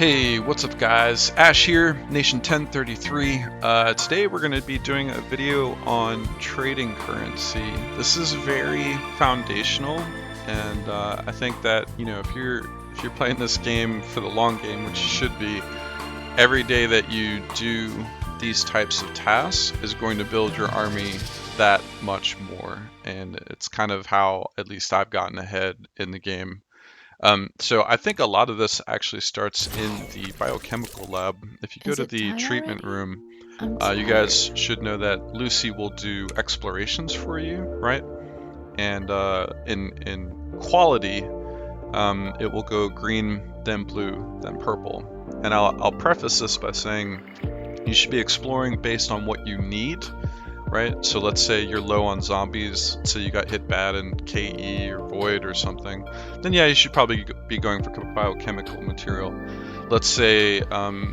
Hey, what's up guys? Ash here, Nation 1033. Today we're going to be doing a video on trading currency. This is very foundational, and I think that, if you're playing this game for the long game, which you should be, every day that you do these types of tasks is going to build your army that much more, and it's kind of how at least I've gotten ahead in the game. So I think a lot of this actually starts in the biochemical lab. If you go to the treatment room, you guys should know that Lucy will do explorations for you, right? And in quality, it will go green, then blue, then purple. And I'll preface this by saying you should be exploring based on what you need, right? So let's say you're low on zombies, so you got hit bad in KE or Void or something, then yeah, you should probably be going for biochemical material. Let's say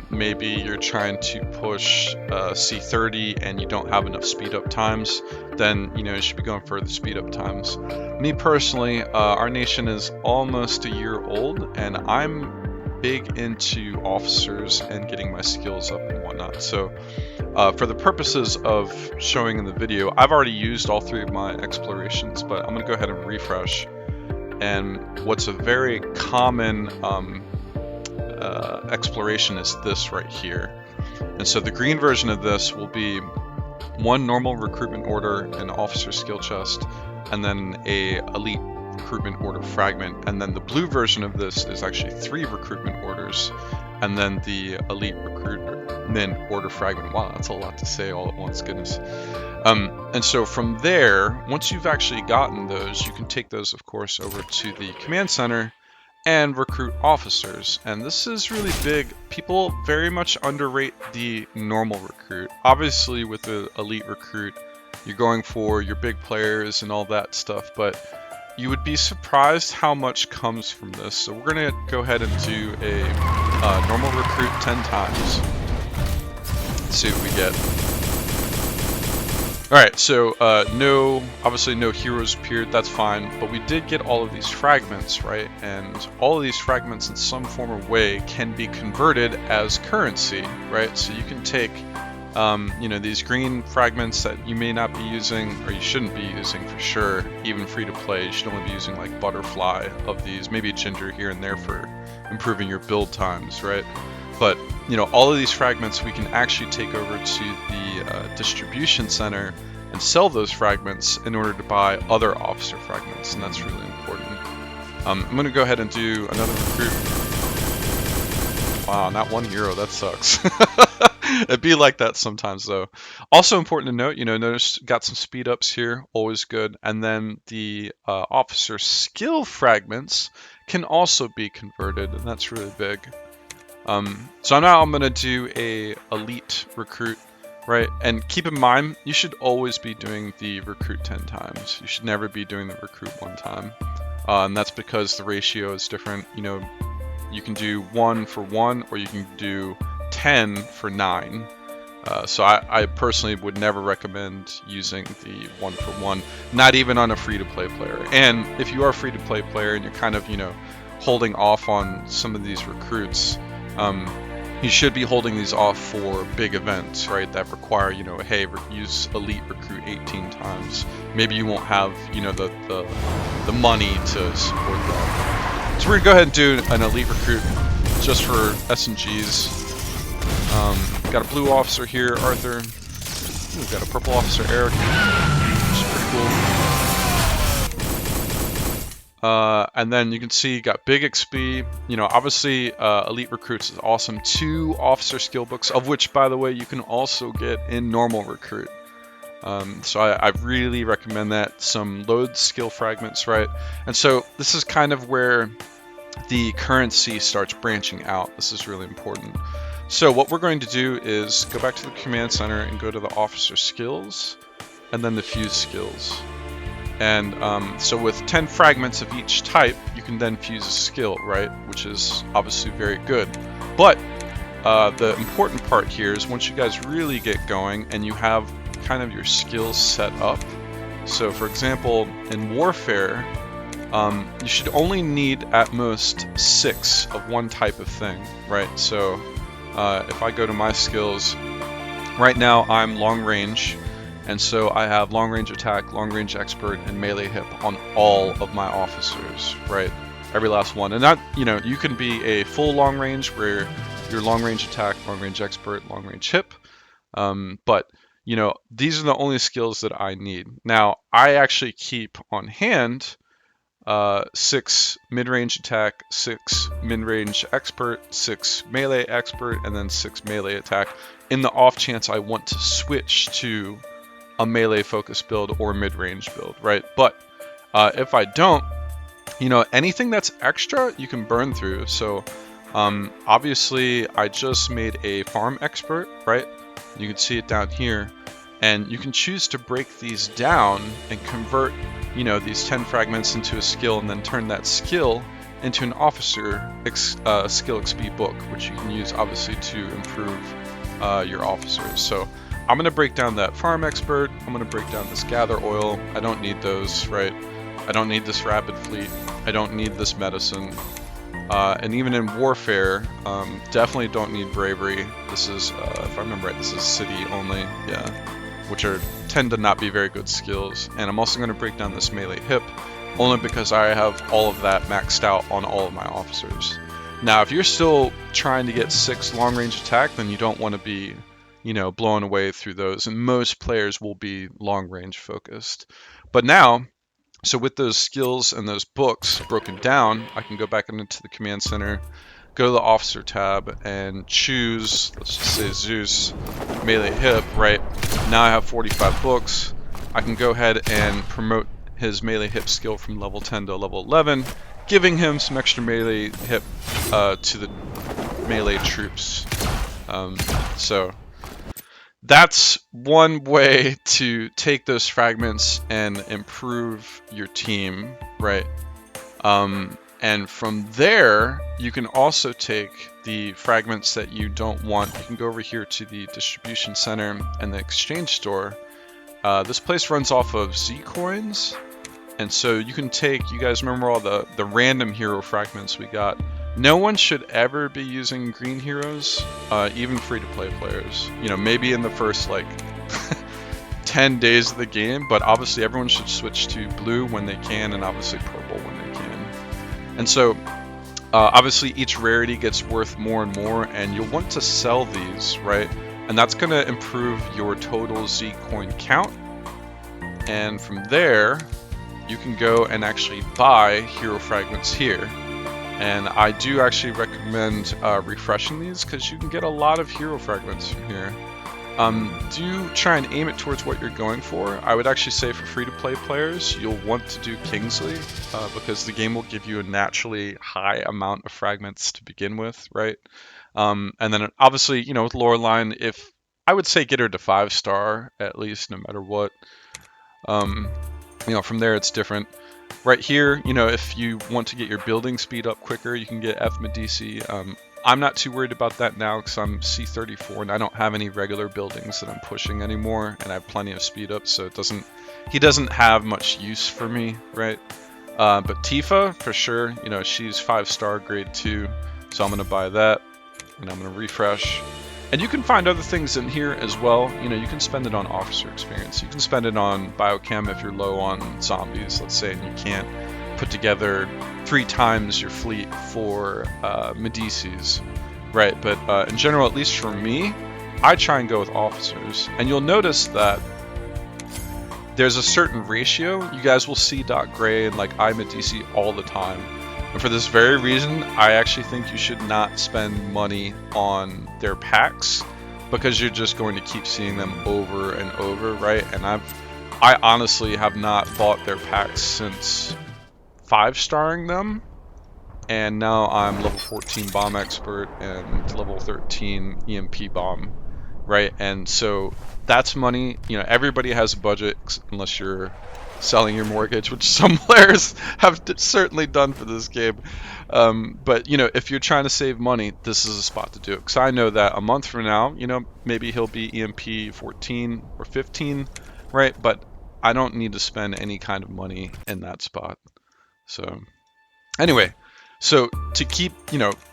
maybe you're trying to push C30 and you don't have enough speed up times, then you should be going for the speed up times. Me personally, our nation is almost a year old, and I'm big into officers and getting my skills up and whatnot. So for the purposes of showing in the video, I've already used all three of my explorations, but I'm going to go ahead and refresh. And what's a very common exploration is this right here. And so the green version of this will be one normal recruitment order, an officer skill chest, and then a elite recruitment order fragment. And then the blue version of this is actually 3 recruitment orders, and then the elite recruitment order fragment. Wow, that's a lot to say all at once, goodness. And so from there, once you've actually gotten those, you can take those, of course, over to the command center and recruit officers. And this is really big. People very much underrate the normal recruit. Obviously, with the elite recruit, you're going for your big players and all that stuff, but you would be surprised how much comes from this. So we're going to go ahead and do a normal recruit 10 times. Let's see what we get. Alright, so obviously no heroes appeared, that's fine, but we did get all of these fragments, right? And all of these fragments in some form or way can be converted as currency, right? So you can take these green fragments that you may not be using, or you shouldn't be using for sure, even free to play. You should only be using like butterfly of these, maybe a ginger here and there for improving your build times, right? But all of these fragments we can actually take over to the distribution center and sell those fragments in order to buy other officer fragments, and that's really important. I'm going to go ahead and do another recruit. Wow, not one hero, that sucks. It'd be like that sometimes though. Also important to note, notice got some speed ups here, always good. And then the officer skill fragments can also be converted, and that's really big. So now I'm going to do a elite recruit, right? And keep in mind, you should always be doing the recruit 10 times. You should never be doing the recruit 1 time. And that's because the ratio is different. You can do 1 for 1, or you can do 10 for 9. So I personally would never recommend using the 1 for 1, not even on a free-to-play player. And if you are a free-to-play player and you're kind of, holding off on some of these recruits, you should be holding these off for big events, right, that require, hey, use elite recruit 18 times. Maybe you won't have, the money to support that. So we're going to go ahead and do an elite recruit just for S&Gs. Got a blue officer here, Arthur. We've got a purple officer, Eric, which is pretty cool. And then you can see got big XP. Obviously elite recruits is awesome. 2 officer skill books, of which, by the way, you can also get in normal recruit. So I really recommend that. Some load skill fragments, right? And so this is kind of where the currency starts branching out. This is really important. So what we're going to do is go back to the command center and go to the officer skills and then the fuse skills. And so with 10 fragments of each type, you can then fuse a skill, right? Which is obviously very good. But the important part here is once you guys really get going and you have kind of your skills set up. So for example, in warfare, you should only need at most 6 of one type of thing, right? So if I go to my skills, right now I'm long range, and so I have long range attack, long range expert, and melee hip on all of my officers, right? Every last one. And that, you can be a full long range where you're long range attack, long range expert, long range hip. But these are the only skills that I need. Now, I actually keep on hand 6 mid-range attack, 6 mid-range expert, 6 melee expert, and then 6 melee attack in the off chance I want to switch to a melee focus build or mid-range build, right? But if I don't, anything that's extra you can burn through. So obviously I just made a farm expert, right? You can see it down here, and you can choose to break these down and convert these 10 fragments into a skill, and then turn that skill into an officer skill XP book, which you can use obviously to improve your officers. So I'm going to break down that farm expert. I'm going to break down this gather oil. I don't need those, right? I don't need this rapid fleet. I don't need this medicine. And even in warfare, definitely don't need bravery. This is, if I remember right, this is city only, yeah, which tend to not be very good skills. And I'm also going to break down this melee hip, only because I have all of that maxed out on all of my officers. Now, if you're still trying to get 6 long range attack, then you don't want to be, blown away through those. And most players will be long range focused. But now, so with those skills and those books broken down, I can go back into the command center, go to the officer tab, and choose, let's just say Zeus, melee hip, right? Now I have 45 books. I can go ahead and promote his melee hip skill from level 10 to level 11, giving him some extra melee hip to the melee troops. So that's one way to take those fragments and improve your team, right? And from there, you can also take the fragments that you don't want. You can go over here to the distribution center and the exchange store. This place runs off of Z coins, and so you can take, you guys remember all the random hero fragments we got. No one should ever be using green heroes, even free-to-play players. Maybe in the first, 10 days of the game, but obviously everyone should switch to blue when they can, and obviously purple when they can. And so, obviously each rarity gets worth more and more, and you'll want to sell these, right? And that's going to improve your total Z coin count. And from there, you can go and actually buy hero fragments here. And I do actually recommend refreshing these, because you can get a lot of hero fragments from here. Do try and aim it towards what you're going for. I would actually say for free-to-play players, you'll want to do Kingsley, because the game will give you a naturally high amount of fragments to begin with, right? And then obviously, with Loreline, if I would say get her to 5-star at least, no matter what. From there it's different. Right here, if you want to get your building speed up quicker, you can get F Medici. I'm not too worried about that now, because I'm C34 and I don't have any regular buildings that I'm pushing anymore, and I have plenty of speed up, so he doesn't have much use for me, right? But Tifa, for sure, she's 5-star grade 2, so I'm going to buy that, and I'm going to refresh. And you can find other things in here as well. You can spend it on officer experience. You can spend it on biochem if you're low on zombies, let's say, and you can't put together 3 times your fleet for Medicis, right? But in general, at least for me, I try and go with officers. And you'll notice that there's a certain ratio. You guys will see .gray and iMedici all the time. And for this very reason, I actually think you should not spend money on their packs, because you're just going to keep seeing them over and over, right? And I honestly have not bought their packs since 5-starring them, and now I'm level 14 bomb expert and level 13 EMP bomb, right? And so that's money. Everybody has a budget, unless you're selling your mortgage, which some players have certainly done for this game. But if you're trying to save money, this is a spot to do it, because I know that a month from now, maybe he'll be EMP 14 or 15, right? But I don't need to spend any kind of money in that spot. So anyway, so to keep,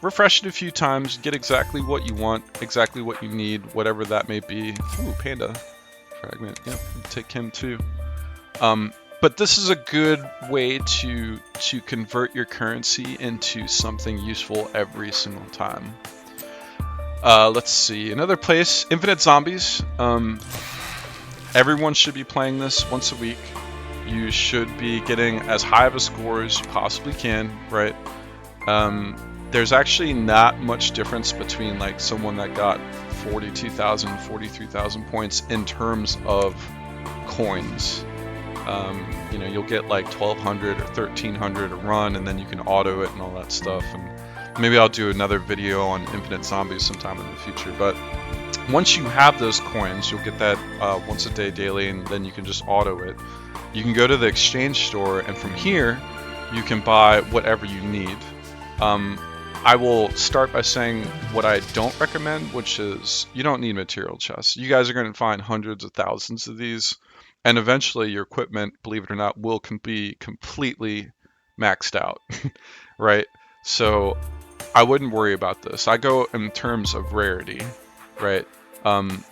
refresh it a few times, get exactly what you want, exactly what you need, whatever that may be. Ooh, panda fragment. Yep, take him too. But this is a good way to convert your currency into something useful every single time. Let's see, another place, Infinite Zombies. Everyone should be playing this once a week. You should be getting as high of a score as you possibly can, right? There's actually not much difference between like someone that got 42,000, 43,000 points in terms of coins. You'll get like 1,200 or 1,300 a run, and then you can auto it and all that stuff. And maybe I'll do another video on Infinite Zombies sometime in the future. But once you have those coins, you'll get that once a day daily, and then you can just auto it. You can go to the exchange store, and from here, you can buy whatever you need. I will start by saying what I don't recommend, which is you don't need material chests. You guys are going to find hundreds of thousands of these, and eventually your equipment, believe it or not, will be completely maxed out, right? So I wouldn't worry about this. I go in terms of rarity, right?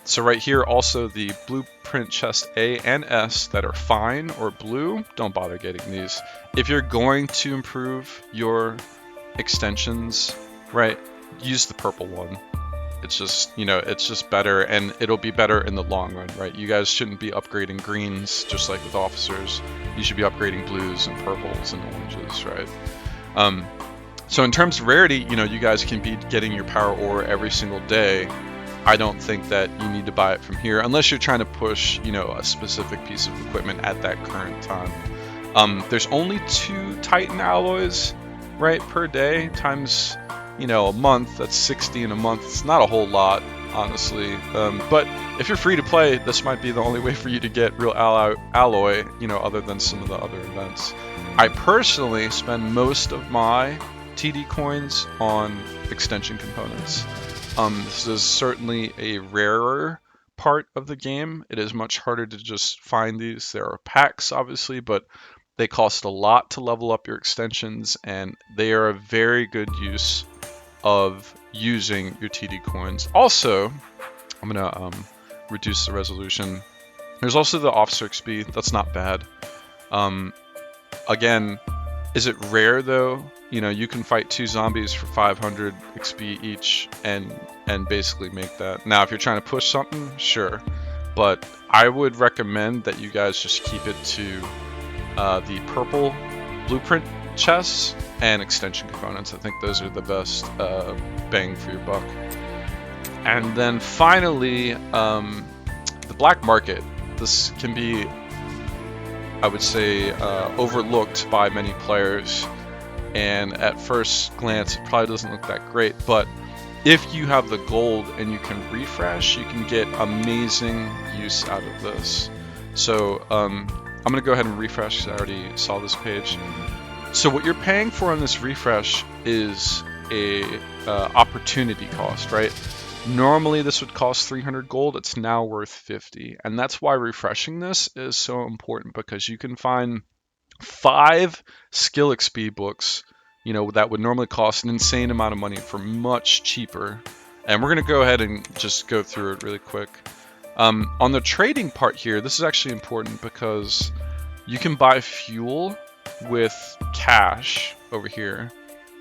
So right here, also the blueprint chest A and S that are fine or blue, don't bother getting these. If you're going to improve your extensions, right, use the purple one. It's just, it's just better, and it'll be better in the long run, right? You guys shouldn't be upgrading greens just like with officers. You should be upgrading blues and purples and oranges, right? So in terms of rarity, you guys can be getting your power ore every single day. I don't think that you need to buy it from here unless you're trying to push, a specific piece of equipment at that current time. There's only 2 Titan alloys, right, per day times, a month. That's 60 in a month. It's not a whole lot, honestly. But if you're free to play, this might be the only way for you to get real alloy, other than some of the other events. I personally spend most of my TD coins on extension components. This is certainly a rarer part of the game. It is much harder to just find these. There are packs, obviously, but they cost a lot to level up your extensions, and they are a very good use of using your TD coins. Also, I'm going to reduce the resolution. There's also the officer XP. That's not bad. Again, is it rare though? You can fight 2 zombies for 500 XP each and basically make that. Now, if you're trying to push something, sure. But I would recommend that you guys just keep it to the purple blueprint chests and extension components. I think those are the best bang for your buck. And then finally, the black market. This can be, I would say, overlooked by many players, and at first glance it probably doesn't look that great, but if you have the gold and you can refresh, you can get amazing use out of this. So I'm going to go ahead and refresh because I already saw this page. So what you're paying for on this refresh is a opportunity cost, right? Normally this would cost 300 gold. It's now worth 50, and that's why refreshing this is so important, because you can find 5 skill XP books, that would normally cost an insane amount of money for much cheaper. And we're going to go ahead and just go through it really quick. On the trading part here, this is actually important because you can buy fuel with cash over here,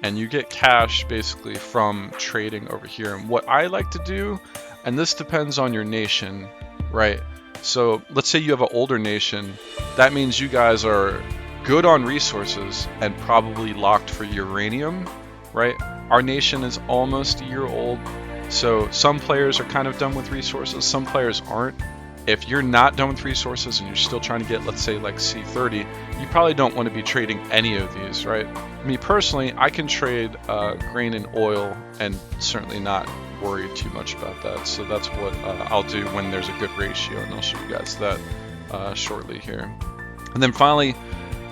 and you get cash basically from trading over here. And what I like to do, and this depends on your nation, right? So let's say you have an older nation, that means you guys are good on resources and probably locked for uranium, right? Our nation is almost a year old, so some players are kind of done with resources, some players aren't. If you're not done with resources and you're still trying to get, let's say, like C30, you probably don't want to be trading any of these, right? Me personally, I can trade grain and oil and certainly not worry too much about that. So that's what I'll do when there's a good ratio, and I'll show you guys that shortly here. And then finally,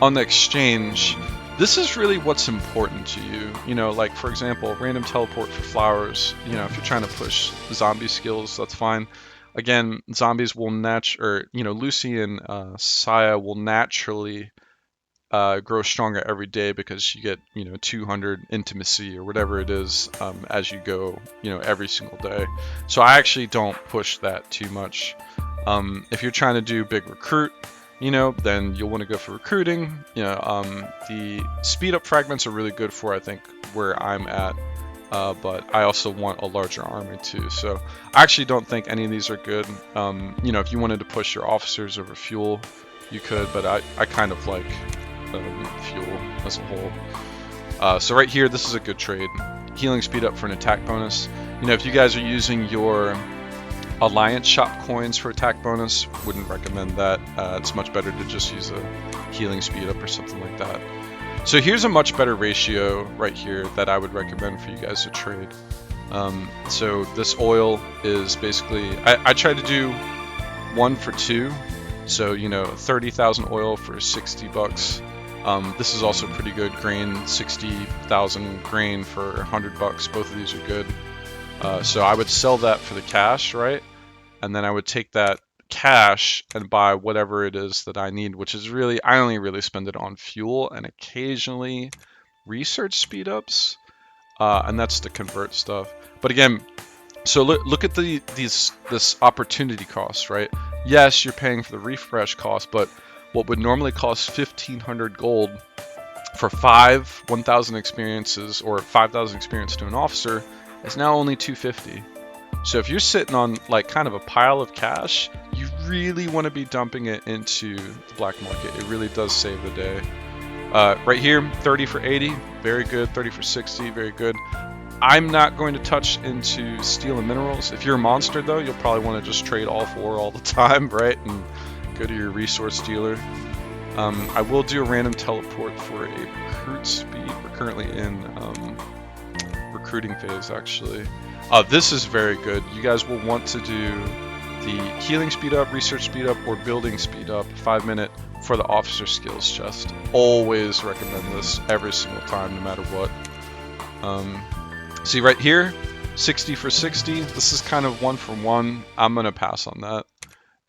on the exchange, this is really what's important to you. Like for example, random teleport for flowers. If you're trying to push zombie skills, that's fine. Again, zombies will Lucy and Saya will naturally grow stronger every day because you get 200 intimacy or whatever it is as you go every single day. So I actually don't push that too much. If you're trying to do big recruit, then you'll want to go for recruiting. The speed up fragments are really good for, I think, where I'm at. But I also want a larger army too. So I actually don't think any of these are good. If you wanted to push your officers over fuel, you could, but I kind of like fuel as a whole. So right here, this is a good trade. Healing speed up for an attack bonus. If you guys are using your Alliance shop coins for attack bonus, wouldn't recommend that. It's much better to just use a healing speed up or something like that. So here's a much better ratio right here that I would recommend for you guys to trade. So this oil is basically, I try to do 1 for 2. So 30,000 oil for 60 bucks. This is also pretty good. Grain, 60,000 grain for 100 bucks. Both of these are good. So I would sell that for the cash, right? And then I would take that cash and buy whatever it is that I need, which is really, I only really spend it on fuel and occasionally research speed ups, and that's to convert stuff. But again, so look at this opportunity cost, right? Yes, you're paying for the refresh cost, but what would normally cost 1,500 gold for 1,000 experiences or 5,000 experience to an officer is now only 250. So if you're sitting on like kind of a pile of cash, you really want to be dumping it into the black market. It really does save the day. Right here, 30 for 80, very good. 30 for 60, very good. I'm not going to touch into steel and minerals. If you're a monster though, you'll probably want to just trade all 4 all the time, right? And go to your resource dealer. I will do a random teleport for a recruit speed. We're currently in recruiting phase actually. This is very good. You guys will want to do the healing speed up, research speed up, or building speed up, 5 minute for the officer skills chest. Always recommend this every single time, no matter what. See right here, 60 for 60. This is kind of 1 for 1. I'm gonna pass on that.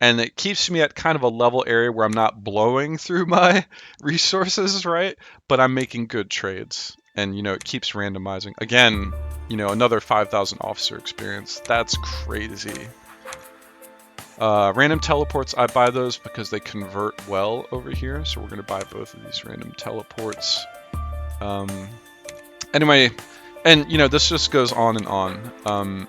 And it keeps me at kind of a level area where I'm not blowing through my resources, right? But I'm making good trades. And, it keeps randomizing. Again, another 5,000 officer experience. That's crazy. Random teleports, I buy those because they convert well over here. So we're going to buy both of these random teleports. Anyway, and, this just goes on and on.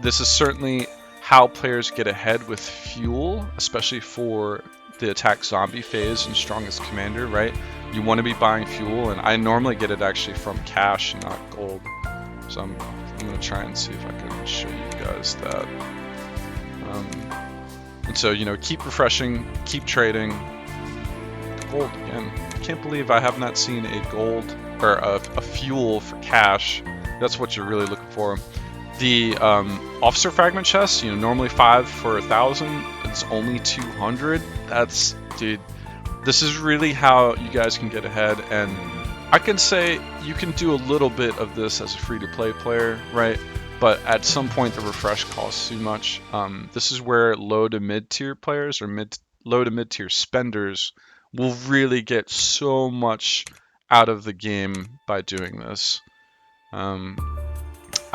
This is certainly how players get ahead with fuel, especially for the attack zombie phase and strongest commander, right? You want to be buying fuel, and I normally get it actually from cash, not gold. So I'm going to try and see if I can show you guys that. And so, keep refreshing, keep trading. Gold again. I can't believe I have not seen a gold or a fuel for cash. That's what you're really looking for. The officer fragment chest, normally 5 for 1,000. It's only 200. That's, dude, this is really how you guys can get ahead. And I can say you can do a little bit of this as a free-to-play player, right? But at some point the refresh costs too much. This is where low to mid-tier players or low to mid-tier spenders will really get so much out of the game by doing this. I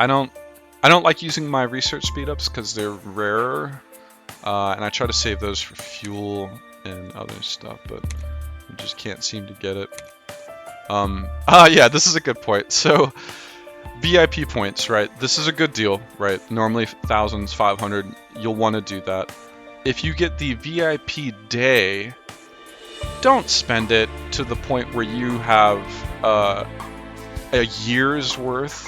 don't like using my research speed-ups because they're rarer, and I try to save those for fuel and other stuff, but I just can't seem to get it. Yeah, this is a good point. So, VIP points, right? This is a good deal, right? Normally thousands, 500, you'll want to do that. If you get the VIP day, don't spend it to the point where you have a year's worth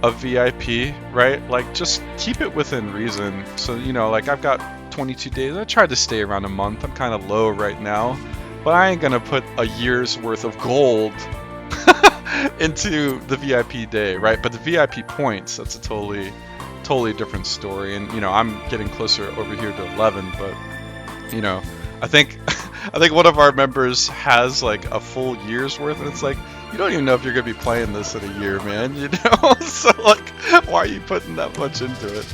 of VIP, right? Like, just keep it within reason. So, like I've got 22 days. I tried to stay around a month. I'm kind of low right now, but I ain't gonna put a year's worth of gold into the VIP day, right? But the VIP points, that's a totally different story. And I'm getting closer over here to 11, but I think one of our members has like a full year's worth, and it's like, you don't even know if you're gonna be playing this in a year, man. So like, why are you putting that much into it?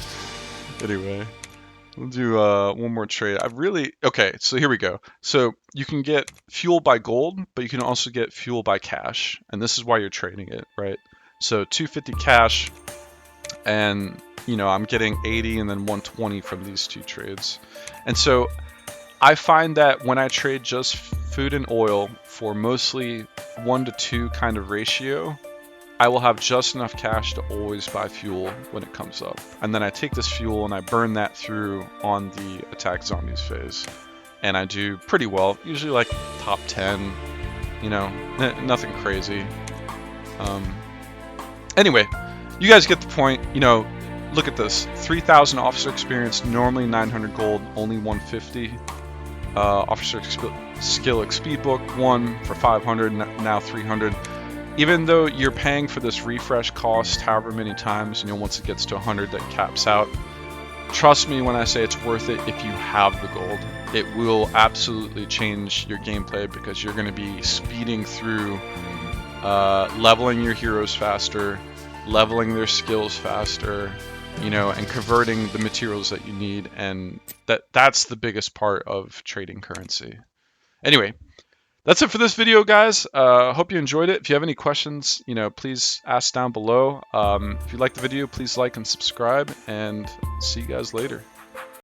Anyway, We'll do one more trade. Okay, so here we go. So you can get fuel by gold, but you can also get fuel by cash. And this is why you're trading it, right? So 250 cash, and I'm getting 80 and then 120 from these two trades. And so I find that when I trade just food and oil for mostly 1 to 2 kind of ratio, I will have just enough cash to always buy fuel when it comes up. And then I take this fuel and I burn that through on the attack zombies phase. And I do pretty well, usually like top 10, nothing crazy. Anyway, you guys get the point. Look at this, 3,000 officer experience, normally 900 gold, only 150. Officer skill speed book, 1 for 500, now 300. Even though you're paying for this refresh cost however many times, once it gets to 100 that caps out, trust me when I say it's worth it if you have the gold. It will absolutely change your gameplay because you're going to be speeding through, leveling your heroes faster, leveling their skills faster, and converting the materials that you need, and that's the biggest part of trading currency. Anyway, that's it for this video, guys. Hope you enjoyed it. If you have any questions, please ask down below. If you liked the video, please like and subscribe, and see you guys later.